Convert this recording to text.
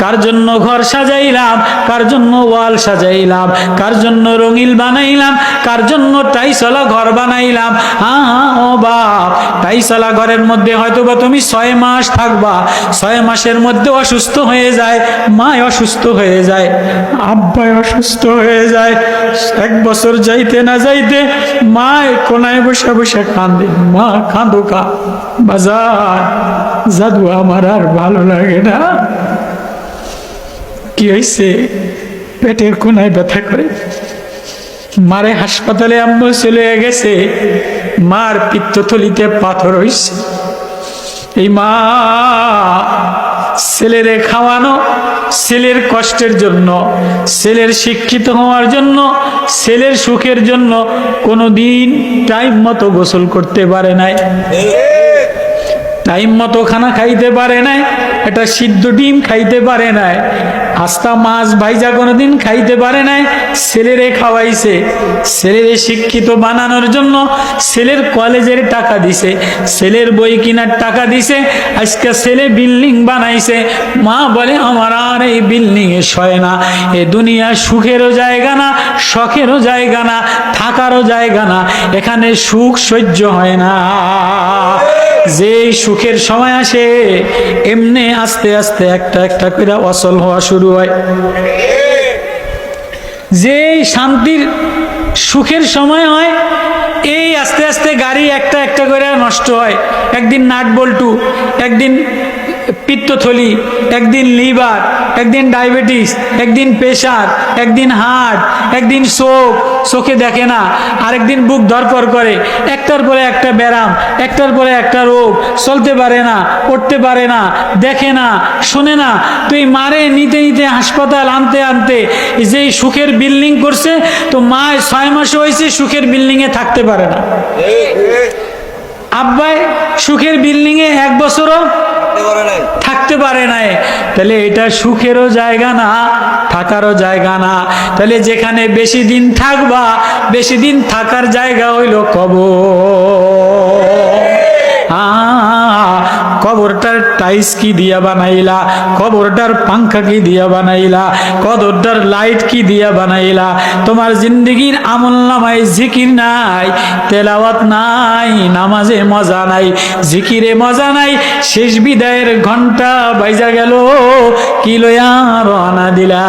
কার জন্য ঘর সাজাইলাম, কার জন্য ওয়াল সাজাইলাম, কার জন্য রঙিল বানাইলাম, কার জন্য টাইসলা ঘর বানাইলাম। ও বাপ, টাইসলা ঘরের মধ্যে হয়তো বা তুমি 6 মাস থাকবা, 6 মাসের মধ্যে অসুস্থ হয়ে যায়, মা অসুস্থ হয়ে যায়, আব্বাই অসুস্থ হয়ে যায়। 1 বছর যাইতে না যাইতে মা কোনায় বসে বসে কান্দে, মা কাঁদো কা বাজার, জাদু আমার আর ভালো লাগে না। কি হয়েছে? পেটের কোনায় ব্যথা করে। মারে হাসপাতালে আম্মু চলে গেছে, মার পিত্তথলিতে পাথর হয়েছে। এই মা ছেলেরে খাওয়ানো, ছেলের কষ্টের জন্য, ছেলের শিক্ষিত হওয়ার জন্য, ছেলের সুখের জন্য কোনোদিন টাইম মতো গোসল করতে পারে নাই, টাইম মতো খানা খাইতে পারে নাই, এটা সিদ্ধ ডিম খাইতে পারে নাই, আস্তা মাছ ভাইজা কোনোদিন খাইতে পারে নাই। ছেলেরে খাওয়াইছে, ছেলেরে শিক্ষিত বানানোর জন্য ছেলের কলেজের টাকা দিছে, ছেলের বই কেনার টাকা দিছে, আজকে ছেলে বিল্ডিং বানাইছে। মা বলে আমার আর এই বিল্ডিং এ সয় না, এ দুনিয়া সুখেরও জায়গা না, শখেরও জায়গা না, থাকারও জায়গা না, এখানে সুখ সহ্য হয় না। যে সুখের সময় আসে এমনি আস্তে আস্তে একটা একটা করে অচল হওয়া শুরু হয়। যে শান্তির সুখের সময় হয় এই আস্তে আস্তে গাড়ি একটা একটা করে নষ্ট হয়। একদিন নাট বল্টু, একদিন পিত্তথলি, একদিন লিভার, একদিন ডায়াবেটিস, একদিন প্রেশার, একদিন হার্ট, একদিন চোখ, চোখে দেখে না, আরেকদিন বুক ধরপর করে, একটার পরে একটা ব্যারাম, একটার পরে একটা রোগ, চলতে পারে না, উঠতে পারে না, দেখে না, শোনে না। তো এই মারে নিতে নিতে হাসপাতাল আনতে আনতে যেই সুখের বিল্ডিং করছে, তো মা 6 মাস হয়েছে সুখের বিল্ডিং এ থাকতে পারে না। আব্বাই সুখের বিল্ডিং এ 1 বছরও থাকতে পারে নাই। তাহলে এটা সুখেরও জায়গা না, থাকারও জায়গা না। তাহলে যেখানে বেশি দিন থাকবা, বেশি দিন থাকার জায়গা হইল কবর। কবরটার টাইস কি দিয়া বানাইলা, কবরটার পাঙ্খা কি দিয়া বানাইলা, কবরটার লাইট কি দিয়া বানাইলা। তোমার জিন্দগির আমল নামায় জিকির নাই, তেলাওয়াত নাই, নামাজে মজা নাই, জিকিরে মজা নাই। শেষ বিদায়ের ঘন্টা বাইজা গেল, কি লইয়া রওনা দিলা।